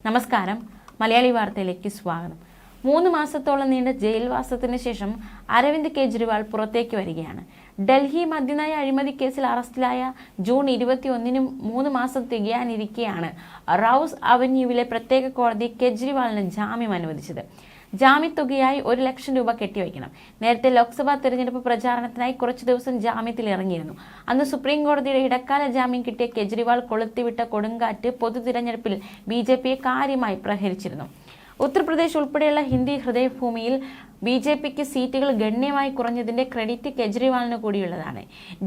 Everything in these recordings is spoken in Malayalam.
നമസ്കാരം, മലയാളി വാർത്തയിലേക്ക് സ്വാഗതം. 3 മാസത്തോളം നീണ്ട ജയിൽവാസത്തിന് ശേഷം അരവിന്ദ് കെജ്രിവാൾ പുറത്തേക്ക് വരികയാണ്. ഡൽഹി മദ്യനയ അഴിമതി കേസിൽ അറസ്റ്റിലായ ജൂൺ 21-നും 3 മാസം തികയാനിരിക്കെയാണ് റൌസ് അവന്യൂവിലെ പ്രത്യേക കോടതി കെജ്രിവാളിന് ജാമ്യം അനുവദിച്ചത്. ജാമ്യത്തുകയായി 1 ലക്ഷം രൂപ കെട്ടിവയ്ക്കണം. നേരത്തെ ലോക്സഭാ തെരഞ്ഞെടുപ്പ് പ്രചാരണത്തിനായി കുറച്ചു ദിവസം ജാമ്യത്തിൽ ഇറങ്ങിയിരുന്നു. അന്ന് സുപ്രീം കോടതിയുടെ ഇടക്കാല ജാമ്യം കിട്ടിയ കെജ്രിവാൾ കൊളുത്തിവിട്ട കൊടുങ്കാറ്റ് പൊതു തിരഞ്ഞെടുപ്പിൽ BJPയെ കാര്യമായി പ്രഹരിച്ചിരുന്നു. ഉത്തർപ്രദേശ് ഉൾപ്പെടെയുള്ള ഹിന്ദി ഹൃദയഭൂമിയിൽ BJPക്ക് സീറ്റുകൾ ഗണ്യമായി കുറഞ്ഞതിന്റെ ക്രെഡിറ്റ് കെജ്രിവാളിന് കൂടിയുള്ളതാണ്.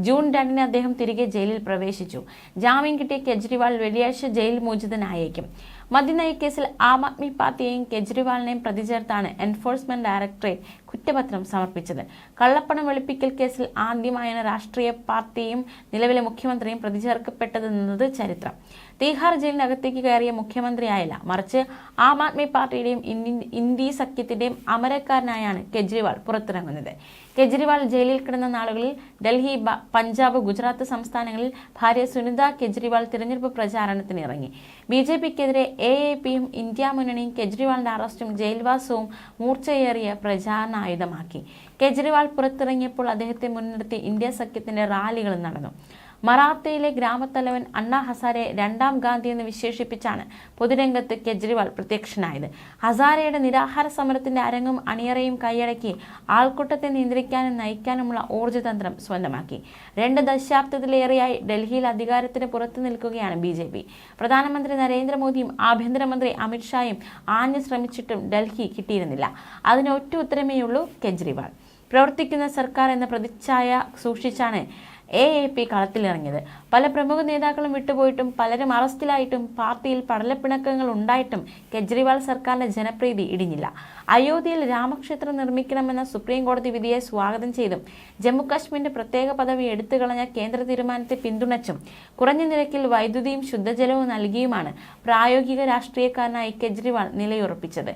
ജൂൺ 2-ന് അദ്ദേഹം തിരികെ ജയിലിൽ പ്രവേശിച്ചു. ജാമ്യം കിട്ടിയ കെജ്രിവാൾ വെള്ളിയാഴ്ച ജയിൽ മോചിതനായേക്കും. മദ്യനയ കേസിൽ ആം ആദ്മി പാർട്ടിയെയും കെജ്രിവാളിനെയും പ്രതി ചേർത്താണ് എൻഫോഴ്സ്മെന്റ് ഡയറക്ടറേറ്റ് കുറ്റപത്രം സമർപ്പിച്ചത്. കള്ളപ്പണം വെളുപ്പിക്കൽ കേസിൽ ആദ്യമായാണ് രാഷ്ട്രീയ പാർട്ടിയും നിലവിലെ മുഖ്യമന്ത്രിയും പ്രതി ചേർക്കപ്പെട്ടതെന്നത് ചരിത്രം. തീഹാർ ജയിലിനകത്തേക്ക് കയറിയ മുഖ്യമന്ത്രിയായില്ല, മറിച്ച് ആം ആദ്മി പാർട്ടിയുടെയും ഇന്ത്യ സഖ്യത്തിന്റെയും അമരക്കാരനായാണ് കെജ്രിവാൾ പുറത്തിറങ്ങുന്നത്. കെജ്രിവാൾ ജയിലിൽ കിടന്ന നാളുകളിൽ ഡൽഹി, പഞ്ചാബ്, ഗുജറാത്ത് സംസ്ഥാനങ്ങളിൽ ഭാര്യ സുനിത കെജ്രിവാൾ തിരഞ്ഞെടുപ്പ് പ്രചാരണത്തിന് ഇറങ്ങി. BJPക്കെതിരെ AAPയും ഇന്ത്യ മുന്നണിയും കെജ്രിവാളിന്റെ അറസ്റ്റും ജയിൽവാസവും മൂർച്ചയേറിയ പ്രചാരണായുധമാക്കി. കെജ്രിവാൾ പുറത്തിറങ്ങിയപ്പോൾ അദ്ദേഹത്തെ മുൻനിർത്തി ഇന്ത്യ സഖ്യത്തിന്റെ റാലികൾ നടന്നു. മറാത്തയിലെ ഗ്രാമത്തലവൻ അണ്ണാ ഹസാരെ 2ാം ഗാന്ധി എന്ന് വിശേഷിപ്പിച്ചാണ് പൊതുരംഗത്ത് കെജ്രിവാൾ പ്രത്യക്ഷനായത്. ഹസാരയുടെ നിരാഹാര സമരത്തിന്റെ അരങ്ങും അണിയറയും കൈയടക്കി ആൾക്കൂട്ടത്തെ നിയന്ത്രിക്കാനും നയിക്കാനുമുള്ള ഊർജ്ജതന്ത്രം സ്വന്തമാക്കി. 2 ദശാബ്ദത്തിലേറെയായി ഡൽഹിയിൽ അധികാരത്തിന് പുറത്തു നിൽക്കുകയാണ് BJP. പ്രധാനമന്ത്രി നരേന്ദ്രമോദിയും ആഭ്യന്തരമന്ത്രി അമിത്ഷായും ആഞ്ഞു ശ്രമിച്ചിട്ടും ഡൽഹി കിട്ടിയിരുന്നില്ല. അതിന് ഒറ്റ ഉത്തരമേയുള്ളൂ: കെജ്രിവാൾ. പ്രവർത്തിക്കുന്ന സർക്കാർ എന്ന പ്രതിച്ഛായ സൂക്ഷിച്ചാണ് AAP കളത്തിലിറങ്ങിയത്. പല പ്രമുഖ നേതാക്കളും വിട്ടുപോയിട്ടും പലരും അറസ്റ്റിലായിട്ടും പാർട്ടിയിൽ പടലപ്പിണക്കങ്ങൾ ഉണ്ടായിട്ടും കെജ്രിവാൾ സർക്കാരിന്റെ ജനപ്രീതി ഇടിഞ്ഞില്ല. അയോധ്യയിൽ രാമക്ഷേത്രം നിർമ്മിക്കണമെന്ന സുപ്രീം കോടതി വിധിയെ സ്വാഗതം ചെയ്തും ജമ്മുകാശ്മീരിന്റെ പ്രത്യേക പദവി എടുത്തുകളഞ്ഞ കേന്ദ്ര തീരുമാനത്തെ പിന്തുണച്ചും കുറഞ്ഞ നിരക്കിൽ വൈദ്യുതിയും ശുദ്ധജലവും നൽകിയുമാണ് പ്രായോഗിക രാഷ്ട്രീയക്കാരനായി കെജ്രിവാൾ നിലയുറപ്പിച്ചത്.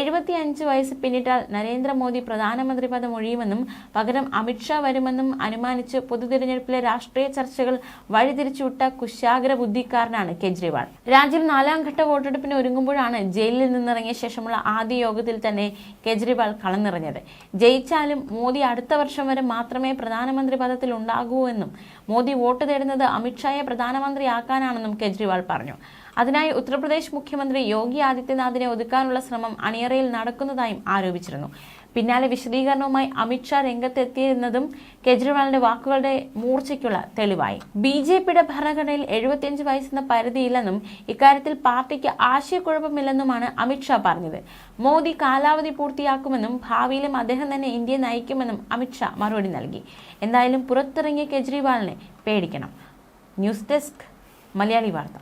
75 വയസ്സ് പിന്നിട്ടാൽ നരേന്ദ്രമോദി പ്രധാനമന്ത്രി പദം ഒഴിയുമെന്നും പകരം അമിത്ഷാ വരുമെന്നും അനുമാനിച്ച് പൊതുതിരഞ്ഞെടുപ്പിലെ രാഷ്ട്രീയ ചർച്ചകൾ വഴിതിരിച്ചുവിട്ട കുശാഗ്ര ബുദ്ധിക്കാരനാണ് കെജ്രിവാൾ. രാജ്യം 4ാം ഘട്ട വോട്ടെടുപ്പിന് ഒരുങ്ങുമ്പോഴാണ് ജയിലിൽ നിന്നിറങ്ങിയ ശേഷമുള്ള ആദ്യ യോഗത്തിൽ തന്നെ കെജ്രിവാൾ കളനിറഞ്ഞത്. ജയിച്ചാലും മോദി അടുത്ത വർഷം വരെ മാത്രമേ പ്രധാനമന്ത്രി പദത്തിൽ ഉണ്ടാകൂ എന്നും മോദി വോട്ട് തേടുന്നത് അമിത്ഷായെ പ്രധാനമന്ത്രിയാക്കാനാണെന്നും കെജ്രിവാൾ പറഞ്ഞു. അതിനായി ഉത്തർപ്രദേശ് മുഖ്യമന്ത്രി യോഗി ആദിത്യനാഥിനെ ഒതുക്കാനുള്ള ശ്രമം അണിയറയിൽ നടക്കുന്നതായും ആരോപിച്ചിരുന്നു. പിന്നാലെ വിശദീകരണവുമായി അമിത്ഷാ രംഗത്തെത്തിയെന്നതും കെജ്രിവാളിന്റെ വാക്കുകളുടെ മൂർച്ചയ്ക്കുള്ള തെളിവായി. BJPയുടെ ഭരണഘടനയിൽ 75 വയസ്സെന്ന പരിധിയില്ലെന്നും ഇക്കാര്യത്തിൽ പാർട്ടിക്ക് ആശയക്കുഴപ്പമില്ലെന്നുമാണ് അമിത്ഷാ പറഞ്ഞത്. മോദി കാലാവധി പൂർത്തിയാക്കുമെന്നും ഭാവിയിലും അദ്ദേഹം തന്നെ ഇന്ത്യയെ നയിക്കുമെന്നും അമിത്ഷാ മറുപടി നൽകി. എന്തായാലും പുറത്തിറങ്ങിയ കെജ്രിവാളിനെ പേടിക്കണം. ന്യൂസ് ഡെസ്ക്, മലയാളി വാർത്ത.